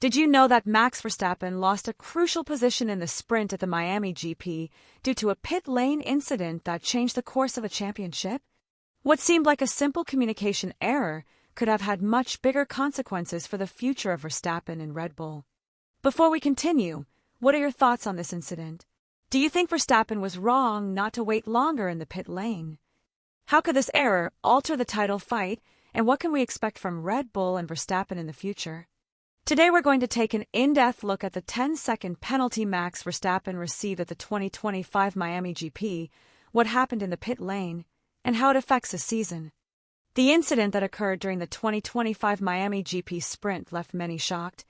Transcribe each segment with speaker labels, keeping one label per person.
Speaker 1: Did you know that Max Verstappen lost a crucial position in the sprint at the Miami GP due to a pit lane incident that changed the course of a championship? What seemed like a simple communication error could have had much bigger consequences for the future of Verstappen and Red Bull. Before we continue, what are your thoughts on this incident? Do you think Verstappen was wrong not to wait longer in the pit lane? How could this error alter the title fight, and what can we expect from Red Bull and Verstappen in the future? Today we're going to take an in-depth look at the 10-second penalty Max Verstappen received at the 2025 Miami GP, what happened in the pit lane, and how it affects his season. The incident that occurred during the 2025 Miami GP sprint left many shocked,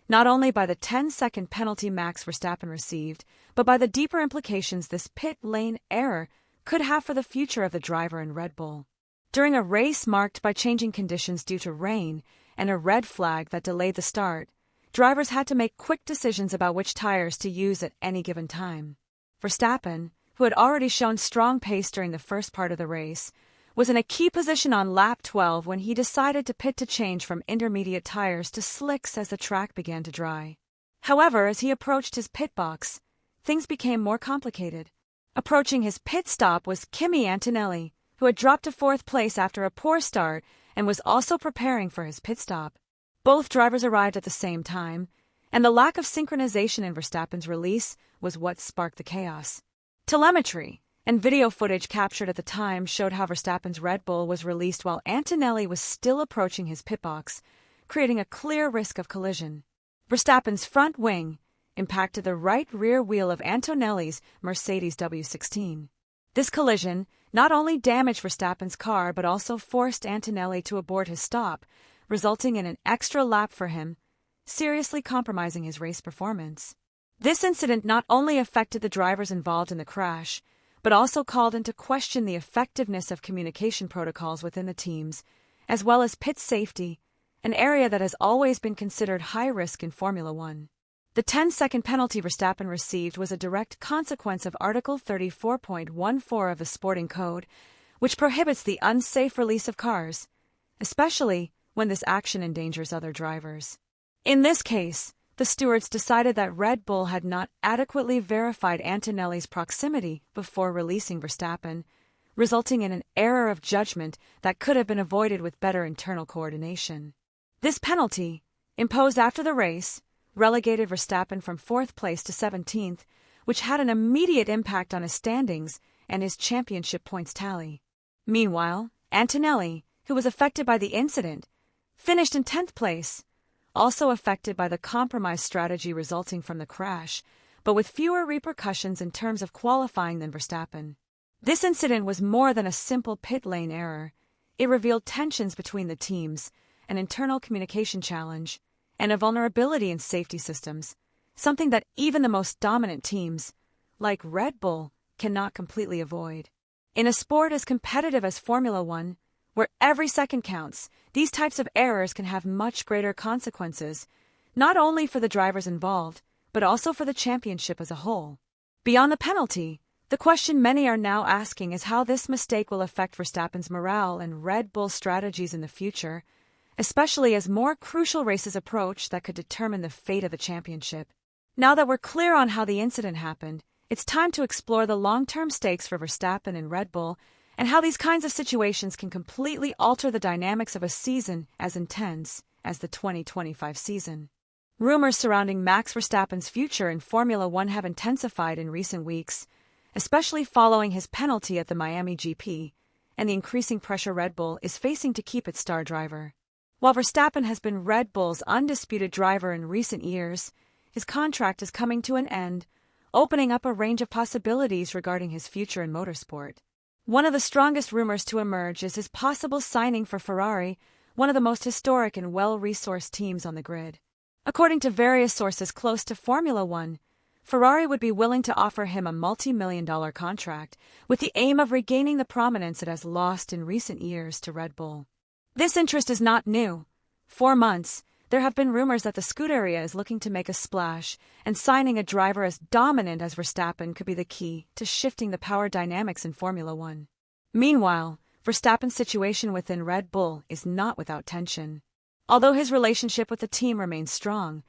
Speaker 1: not only by the 10-second penalty Max Verstappen received, but by the deeper implications this pit lane error could have for the future of the driver in Red Bull. During a race marked by changing conditions due to rain and a red flag that delayed the start, drivers had to make quick decisions about which tires to use at any given time. Verstappen, who had already shown strong pace during the first part of the race, was in a key position on lap 12 when he decided to pit to change from intermediate tires to slicks as the track began to dry. However, as he approached his pit box, things became more complicated. Approaching his pit stop was Kimi Antonelli, who had dropped to fourth place after a poor start and was also preparing for his pit stop. Both drivers arrived at the same time, and the lack of synchronization in Verstappen's release was what sparked the chaos. Telemetry and video footage captured at the time showed how Verstappen's Red Bull was released while Antonelli was still approaching his pit box, creating a clear risk of collision. Verstappen's front wing impacted the right rear wheel of Antonelli's Mercedes W16. This collision not only damaged Verstappen's car but also forced Antonelli to abort his stop, resulting in an extra lap for him, seriously compromising his race performance. This incident not only affected the drivers involved in the crash, but also called into question the effectiveness of communication protocols within the teams, as well as pit safety, an area that has always been considered high risk in Formula One. The 10-second penalty Verstappen received was a direct consequence of Article 34.14 of the Sporting Code, which prohibits the unsafe release of cars, especially when this action endangers other drivers. In this case, the stewards decided that Red Bull had not adequately verified Antonelli's proximity before releasing Verstappen, resulting in an error of judgment that could have been avoided with better internal coordination. This penalty, imposed after the race, relegated Verstappen from 4th place to 17th, which had an immediate impact on his standings and his championship points tally. Meanwhile, Antonelli, who was affected by the incident, finished in 10th place, also affected by the compromise strategy resulting from the crash, but with fewer repercussions in terms of qualifying than Verstappen. This incident was more than a simple pit lane error. It revealed tensions between the teams, an internal communication challenge, and a vulnerability in safety systems, something that even the most dominant teams, like Red Bull, cannot completely avoid. In a sport as competitive as Formula One, where every second counts, these types of errors can have much greater consequences, not only for the drivers involved, but also for the championship as a whole. Beyond the penalty, the question many are now asking is how this mistake will affect Verstappen's morale and Red Bull's strategies in the future, especially as more crucial races approach that could determine the fate of the championship. Now that we're clear on how the incident happened, it's time to explore the long-term stakes for Verstappen and Red Bull and how these kinds of situations can completely alter the dynamics of a season as intense as the 2025 season. Rumors surrounding Max Verstappen's future in Formula One have intensified in recent weeks, especially following his penalty at the Miami GP and the increasing pressure Red Bull is facing to keep its star driver. While Verstappen has been Red Bull's undisputed driver in recent years, his contract is coming to an end, opening up a range of possibilities regarding his future in motorsport. One of the strongest rumors to emerge is his possible signing for Ferrari, one of the most historic and well-resourced teams on the grid. According to various sources close to Formula One, Ferrari would be willing to offer him a multi-million-dollar contract with the aim of regaining the prominence it has lost in recent years to Red Bull. This interest is not new. For months, there have been rumors that the Scuderia is looking to make a splash, and signing a driver as dominant as Verstappen could be the key to shifting the power dynamics in Formula One. Meanwhile, Verstappen's situation within Red Bull is not without tension. Although his relationship with the team remains strong,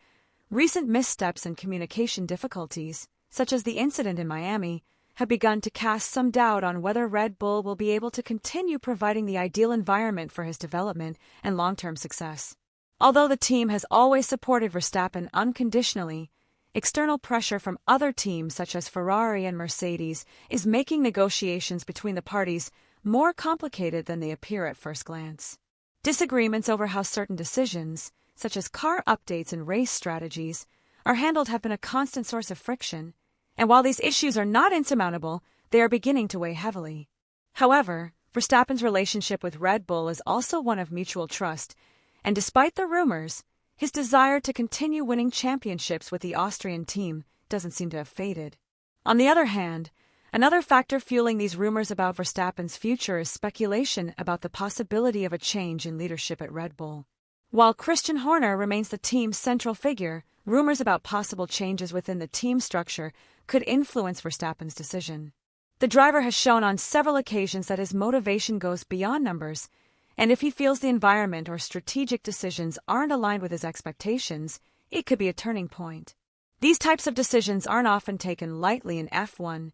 Speaker 1: recent missteps and communication difficulties, such as the incident in Miami, have begun to cast some doubt on whether Red Bull will be able to continue providing the ideal environment for his development and long-term success. Although the team has always supported Verstappen unconditionally, external pressure from other teams such as Ferrari and Mercedes is making negotiations between the parties more complicated than they appear at first glance. Disagreements over how certain decisions, such as car updates and race strategies, are handled have been a constant source of friction, and while these issues are not insurmountable, they are beginning to weigh heavily. However, Verstappen's relationship with Red Bull is also one of mutual trust, and despite the rumors, his desire to continue winning championships with the Austrian team doesn't seem to have faded. On the other hand, another factor fueling these rumors about Verstappen's future is speculation about the possibility of a change in leadership at Red Bull. While Christian Horner remains the team's central figure, rumors about possible changes within the team structure could influence Verstappen's decision. The driver has shown on several occasions that his motivation goes beyond numbers, and if he feels the environment or strategic decisions aren't aligned with his expectations, it could be a turning point. These types of decisions aren't often taken lightly in F1,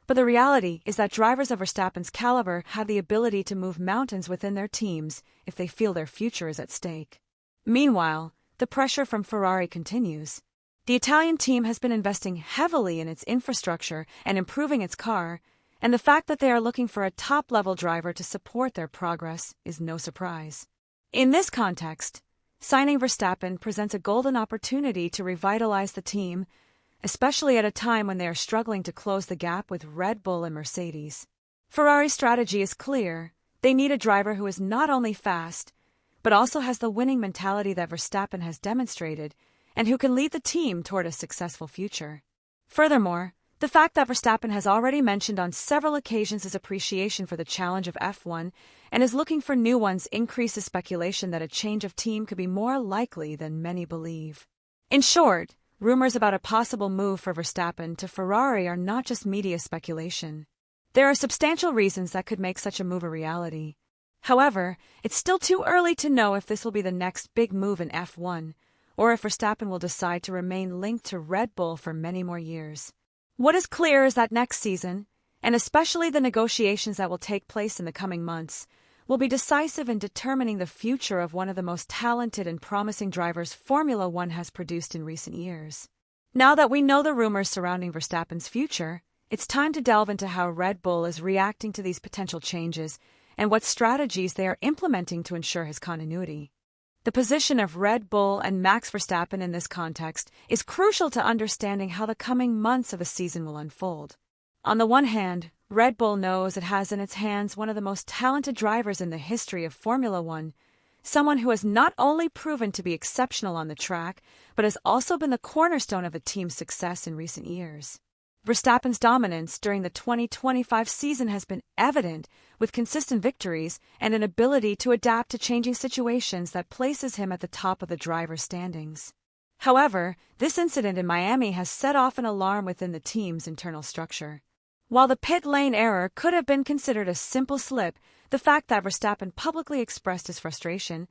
Speaker 1: but the reality is that drivers of Verstappen's caliber have the ability to move mountains within their teams if they feel their future is at stake. Meanwhile, the pressure from Ferrari continues. The Italian team has been investing heavily in its infrastructure and improving its car, and the fact that they are looking for a top-level driver to support their progress is no surprise. In this context, signing Verstappen presents a golden opportunity to revitalize the team, especially at a time when they are struggling to close the gap with Red Bull and Mercedes. Ferrari's strategy is clear. They need a driver who is not only fast, but also has the winning mentality that Verstappen has demonstrated, and who can lead the team toward a successful future. Furthermore, the fact that Verstappen has already mentioned on several occasions his appreciation for the challenge of F1 and is looking for new ones increases speculation that a change of team could be more likely than many believe. In short, rumors about a possible move for Verstappen to Ferrari are not just media speculation. There are substantial reasons that could make such a move a reality. However, it's still too early to know if this will be the next big move in F1, or if Verstappen will decide to remain linked to Red Bull for many more years. What is clear is that next season, and especially the negotiations that will take place in the coming months, will be decisive in determining the future of one of the most talented and promising drivers Formula One has produced in recent years. Now that we know the rumors surrounding Verstappen's future, it's time to delve into how Red Bull is reacting to these potential changes and what strategies they are implementing to ensure his continuity. The position of Red Bull and Max Verstappen in this context is crucial to understanding how the coming months of a season will unfold. On the one hand, Red Bull knows it has in its hands one of the most talented drivers in the history of Formula One, someone who has not only proven to be exceptional on the track, but has also been the cornerstone of the team's success in recent years. Verstappen's dominance during the 2025 season has been evident, with consistent victories and an ability to adapt to changing situations that places him at the top of the driver's standings. However, this incident in Miami has set off an alarm within the team's internal structure. While the pit lane error could have been considered a simple slip, the fact that Verstappen publicly expressed his frustration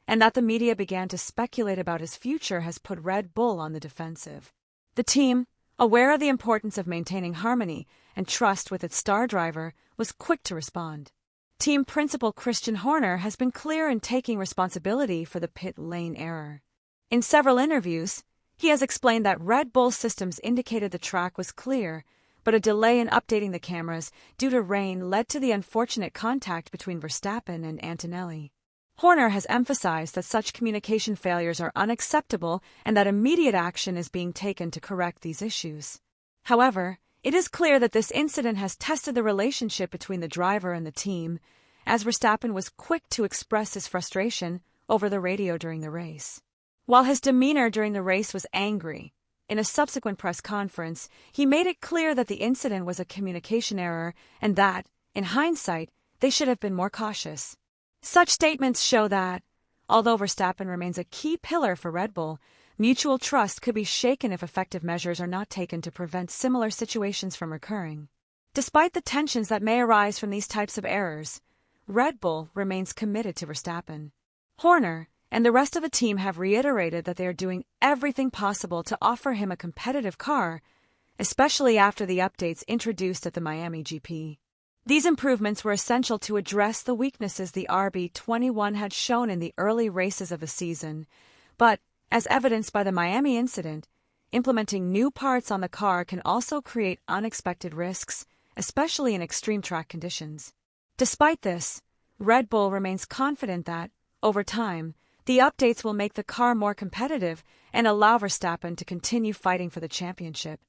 Speaker 1: and that the media began to speculate about his future has put Red Bull on the defensive. The team, aware of the importance of maintaining harmony and trust with its star driver, was quick to respond. Team principal Christian Horner has been clear in taking responsibility for the pit lane error. In several interviews, he has explained that Red Bull systems indicated the track was clear, but a delay in updating the cameras due to rain led to the unfortunate contact between Verstappen and Antonelli. Horner has emphasized that such communication failures are unacceptable and that immediate action is being taken to correct these issues. However, it is clear that this incident has tested the relationship between the driver and the team, as Verstappen was quick to express his frustration over the radio during the race. While his demeanor during the race was angry, in a subsequent press conference, he made it clear that the incident was a communication error and that, in hindsight, they should have been more cautious. Such statements show that, although Verstappen remains a key pillar for Red Bull, mutual trust could be shaken if effective measures are not taken to prevent similar situations from recurring. Despite the tensions that may arise from these types of errors, Red Bull remains committed to Verstappen. Horner, and the rest of the team have reiterated that they are doing everything possible to offer him a competitive car, especially after the updates introduced at the Miami GP. These improvements were essential to address the weaknesses the RB21 had shown in the early races of the season, but, as evidenced by the Miami incident, implementing new parts on the car can also create unexpected risks, especially in extreme track conditions. Despite this, Red Bull remains confident that, over time, the updates will make the car more competitive and allow Verstappen to continue fighting for the championship.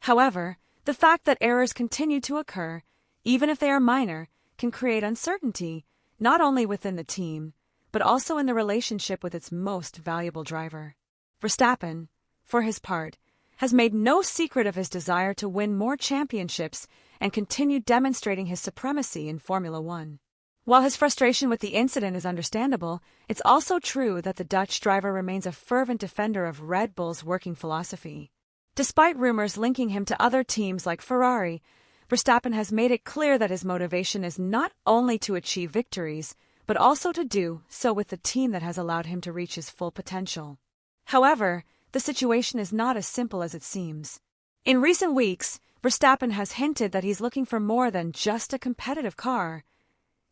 Speaker 1: However, the fact that errors continue to occur, even if they are minor, can create uncertainty, not only within the team, but also in the relationship with its most valuable driver. Verstappen, for his part, has made no secret of his desire to win more championships and continue demonstrating his supremacy in Formula One. While his frustration with the incident is understandable, it's also true that the Dutch driver remains a fervent defender of Red Bull's working philosophy. Despite rumors linking him to other teams like Ferrari, Verstappen has made it clear that his motivation is not only to achieve victories, but also to do so with the team that has allowed him to reach his full potential. However, the situation is not as simple as it seems. In recent weeks, Verstappen has hinted that he's looking for more than just a competitive car.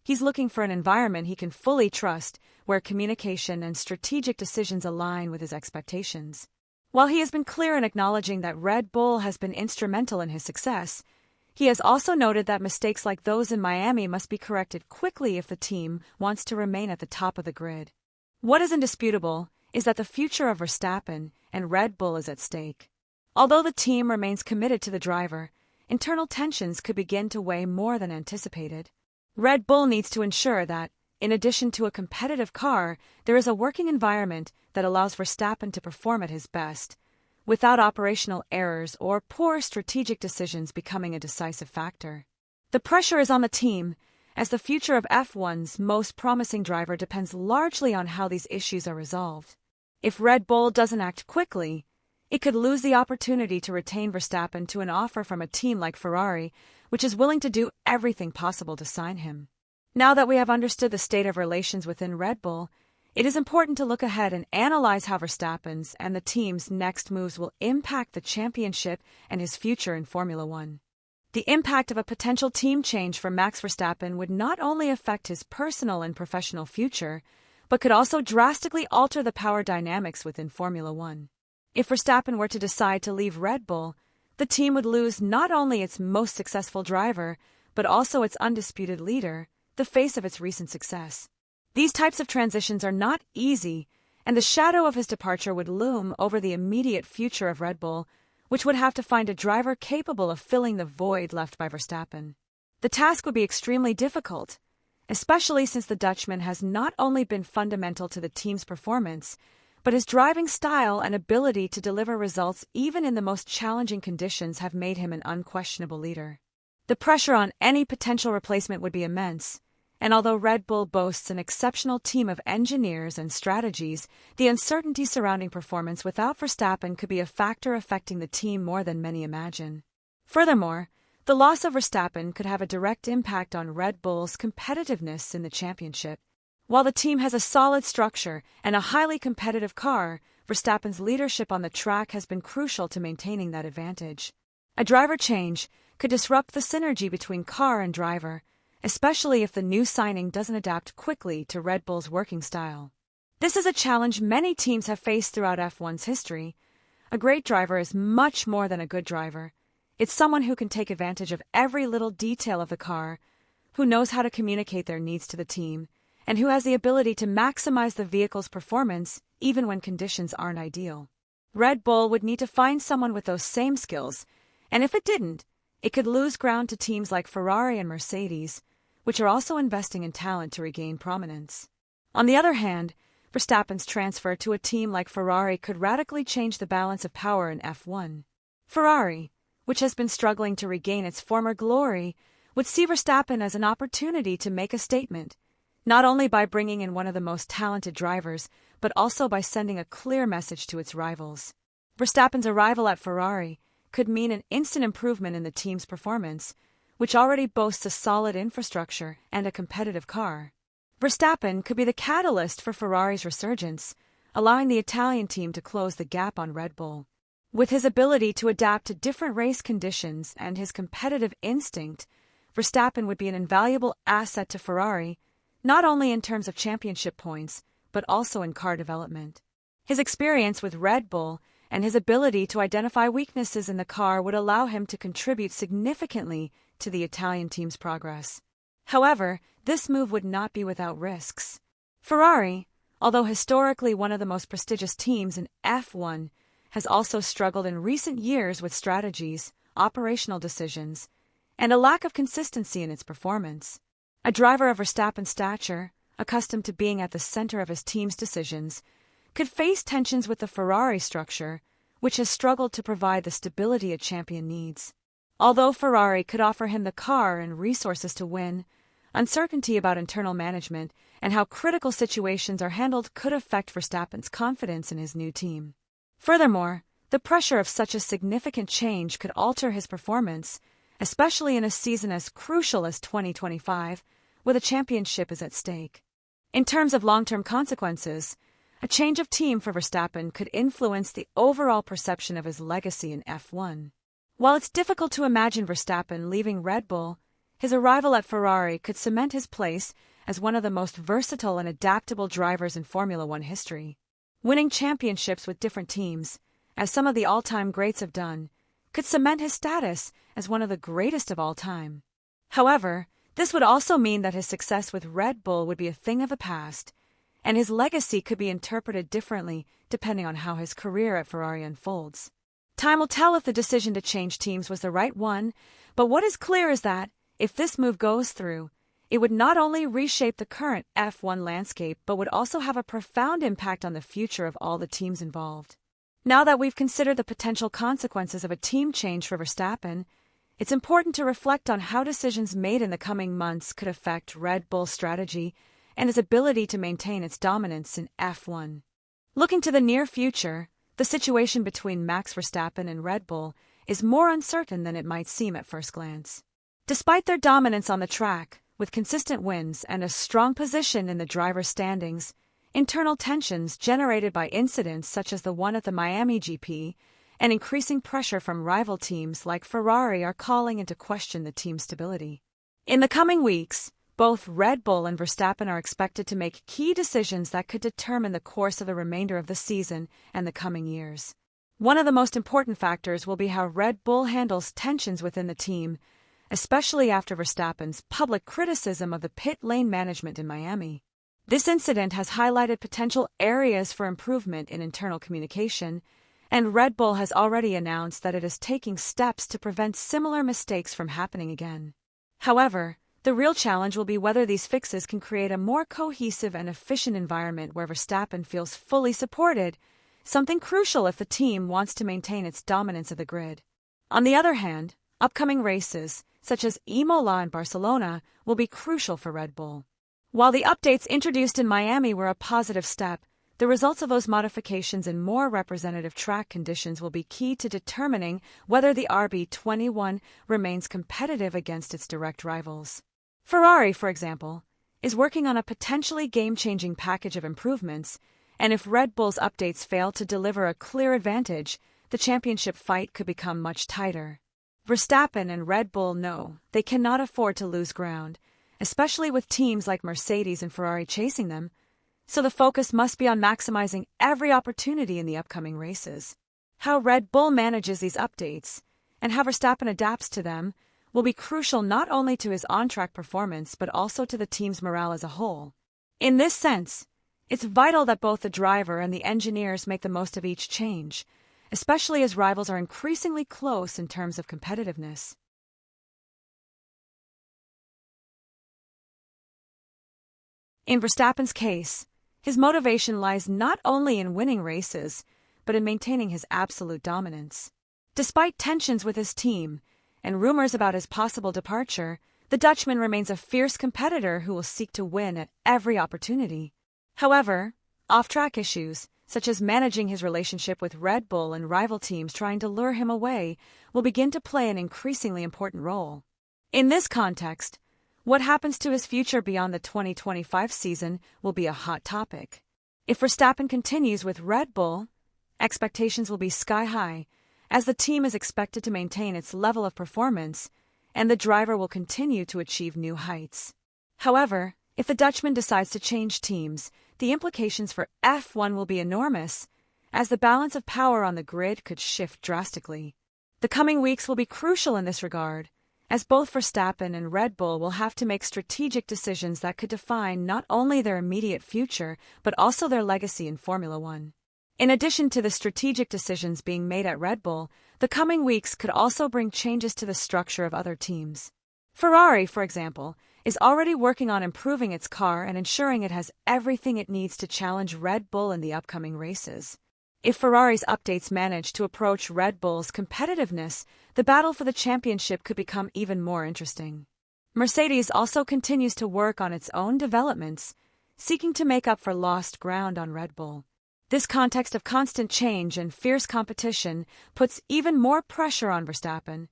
Speaker 1: He's looking for an environment he can fully trust, where communication and strategic decisions align with his expectations. While he has been clear in acknowledging that Red Bull has been instrumental in his success, he has also noted that mistakes like those in Miami must be corrected quickly if the team wants to remain at the top of the grid. What is indisputable is that the future of Verstappen and Red Bull is at stake. Although the team remains committed to the driver, internal tensions could begin to weigh more than anticipated. Red Bull needs to ensure that, in addition to a competitive car, there is a working environment that allows Verstappen to perform at his best, without operational errors or poor strategic decisions becoming a decisive factor. The pressure is on the team, as the future of F1's most promising driver depends largely on how these issues are resolved. If Red Bull doesn't act quickly, it could lose the opportunity to retain Verstappen to an offer from a team like Ferrari, which is willing to do everything possible to sign him. Now that we have understood the state of relations within Red Bull, it is important to look ahead and analyze how Verstappen's and the team's next moves will impact the championship and his future in Formula One. The impact of a potential team change for Max Verstappen would not only affect his personal and professional future, but could also drastically alter the power dynamics within Formula One. If Verstappen were to decide to leave Red Bull, the team would lose not only its most successful driver, but also its undisputed leader, the face of its recent success. These types of transitions are not easy, and the shadow of his departure would loom over the immediate future of Red Bull, which would have to find a driver capable of filling the void left by Verstappen. The task would be extremely difficult, especially since the Dutchman has not only been fundamental to the team's performance, but his driving style and ability to deliver results even in the most challenging conditions have made him an unquestionable leader. The pressure on any potential replacement would be immense, and although Red Bull boasts an exceptional team of engineers and strategies, the uncertainty surrounding performance without Verstappen could be a factor affecting the team more than many imagine. Furthermore, the loss of Verstappen could have a direct impact on Red Bull's competitiveness in the championship. While the team has a solid structure and a highly competitive car, Verstappen's leadership on the track has been crucial to maintaining that advantage. A driver change could disrupt the synergy between car and driver, especially if the new signing doesn't adapt quickly to Red Bull's working style. This is a challenge many teams have faced throughout F1's history. A great driver is much more than a good driver. It's someone who can take advantage of every little detail of the car, who knows how to communicate their needs to the team, and who has the ability to maximize the vehicle's performance even when conditions aren't ideal. Red Bull would need to find someone with those same skills, and if it didn't, it could lose ground to teams like Ferrari and Mercedes, which are also investing in talent to regain prominence. On the other hand, Verstappen's transfer to a team like Ferrari could radically change the balance of power in F1. Ferrari, which has been struggling to regain its former glory, would see Verstappen as an opportunity to make a statement, not only by bringing in one of the most talented drivers, but also by sending a clear message to its rivals. Verstappen's arrival at Ferrari could mean an instant improvement in the team's performance, which already boasts a solid infrastructure and a competitive car. Verstappen could be the catalyst for Ferrari's resurgence, allowing the Italian team to close the gap on Red Bull. With his ability to adapt to different race conditions and his competitive instinct, Verstappen would be an invaluable asset to Ferrari, not only in terms of championship points, but also in car development. His experience with Red Bull and his ability to identify weaknesses in the car would allow him to contribute significantly to the Italian team's progress. However, this move would not be without risks. Ferrari, although historically one of the most prestigious teams in F1, has also struggled in recent years with strategies, operational decisions, and a lack of consistency in its performance. A driver of Verstappen's stature, accustomed to being at the center of his team's decisions, could face tensions with the Ferrari structure, which has struggled to provide the stability a champion needs. Although Ferrari could offer him the car and resources to win, uncertainty about internal management and how critical situations are handled could affect Verstappen's confidence in his new team. Furthermore, the pressure of such a significant change could alter his performance, especially in a season as crucial as 2025, where the championship is at stake. In terms of long-term consequences, a change of team for Verstappen could influence the overall perception of his legacy in F1. While it's difficult to imagine Verstappen leaving Red Bull, his arrival at Ferrari could cement his place as one of the most versatile and adaptable drivers in Formula One history. Winning championships with different teams, as some of the all-time greats have done, could cement his status as one of the greatest of all time. However, this would also mean that his success with Red Bull would be a thing of the past, and his legacy could be interpreted differently depending on how his career at Ferrari unfolds. Time will tell if the decision to change teams was the right one, but what is clear is that, if this move goes through, it would not only reshape the current F1 landscape but would also have a profound impact on the future of all the teams involved. Now that we've considered the potential consequences of a team change for Verstappen, it's important to reflect on how decisions made in the coming months could affect Red Bull's strategy and its ability to maintain its dominance in F1. Looking to the near future, the situation between Max Verstappen and Red Bull is more uncertain than it might seem at first glance. Despite their dominance on the track, with consistent wins and a strong position in the driver's standings, internal tensions generated by incidents such as the one at the Miami GP and increasing pressure from rival teams like Ferrari are calling into question the team's stability. In the coming weeks, both Red Bull and Verstappen are expected to make key decisions that could determine the course of the remainder of the season and the coming years. One of the most important factors will be how Red Bull handles tensions within the team, especially after Verstappen's public criticism of the pit lane management in Miami. This incident has highlighted potential areas for improvement in internal communication, and Red Bull has already announced that it is taking steps to prevent similar mistakes from happening again. However, the real challenge will be whether these fixes can create a more cohesive and efficient environment where Verstappen feels fully supported, something crucial if the team wants to maintain its dominance of the grid. On the other hand, upcoming races, such as Imola and Barcelona, will be crucial for Red Bull. While the updates introduced in Miami were a positive step, the results of those modifications in more representative track conditions will be key to determining whether the RB21 remains competitive against its direct rivals. Ferrari, for example, is working on a potentially game-changing package of improvements, and if Red Bull's updates fail to deliver a clear advantage, the championship fight could become much tighter. Verstappen and Red Bull know they cannot afford to lose ground, especially with teams like Mercedes and Ferrari chasing them, so the focus must be on maximizing every opportunity in the upcoming races. How Red Bull manages these updates, and how Verstappen adapts to them, will be crucial not only to his on-track performance but also to the team's morale as a whole. In this sense, it's vital that both the driver and the engineers make the most of each change, especially as rivals are increasingly close in terms of competitiveness. In Verstappen's case, his motivation lies not only in winning races, but in maintaining his absolute dominance. Despite tensions with his team and rumors about his possible departure, the Dutchman remains a fierce competitor who will seek to win at every opportunity. However, off-track issues, such as managing his relationship with Red Bull and rival teams trying to lure him away, will begin to play an increasingly important role. In this context, What happens to his future beyond the 2025 season will be a hot topic. If Verstappen continues with Red Bull, expectations will be sky high, as the team is expected to maintain its level of performance, and the driver will continue to achieve new heights. However, if the Dutchman decides to change teams, the implications for F1 will be enormous, as the balance of power on the grid could shift drastically. The coming weeks will be crucial in this regard, as both Verstappen and Red Bull will have to make strategic decisions that could define not only their immediate future but also their legacy in Formula One. In addition to the strategic decisions being made at Red Bull, the coming weeks could also bring changes to the structure of other teams. Ferrari, for example, is already working on improving its car and ensuring it has everything it needs to challenge Red Bull in the upcoming races. If Ferrari's updates manage to approach Red Bull's competitiveness, the battle for the championship could become even more interesting. Mercedes also continues to work on its own developments, seeking to make up for lost ground on Red Bull. This context of constant change and fierce competition puts even more pressure on Verstappen,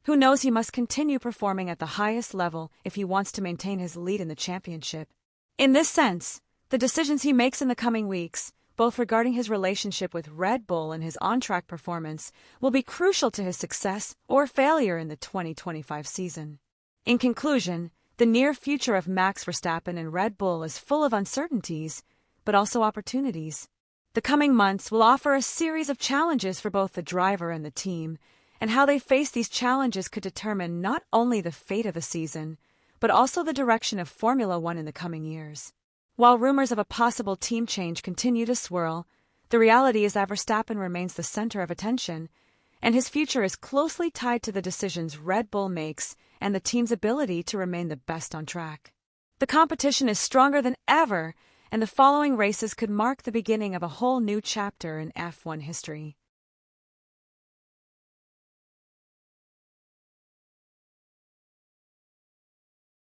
Speaker 1: who knows he must continue performing at the highest level if he wants to maintain his lead in the championship. In this sense, the decisions he makes in the coming weeks, both regarding his relationship with Red Bull and his on-track performance, will be crucial to his success or failure in the 2025 season. In conclusion, the near future of Max Verstappen and Red Bull is full of uncertainties, but also opportunities. The coming months will offer a series of challenges for both the driver and the team, and how they face these challenges could determine not only the fate of the season, but also the direction of Formula One in the coming years. While rumors of a possible team change continue to swirl, the reality is that Verstappen remains the center of attention, and his future is closely tied to the decisions Red Bull makes and the team's ability to remain the best on track. The competition is stronger than ever, and the following races could mark the beginning of a whole new chapter in F1 history.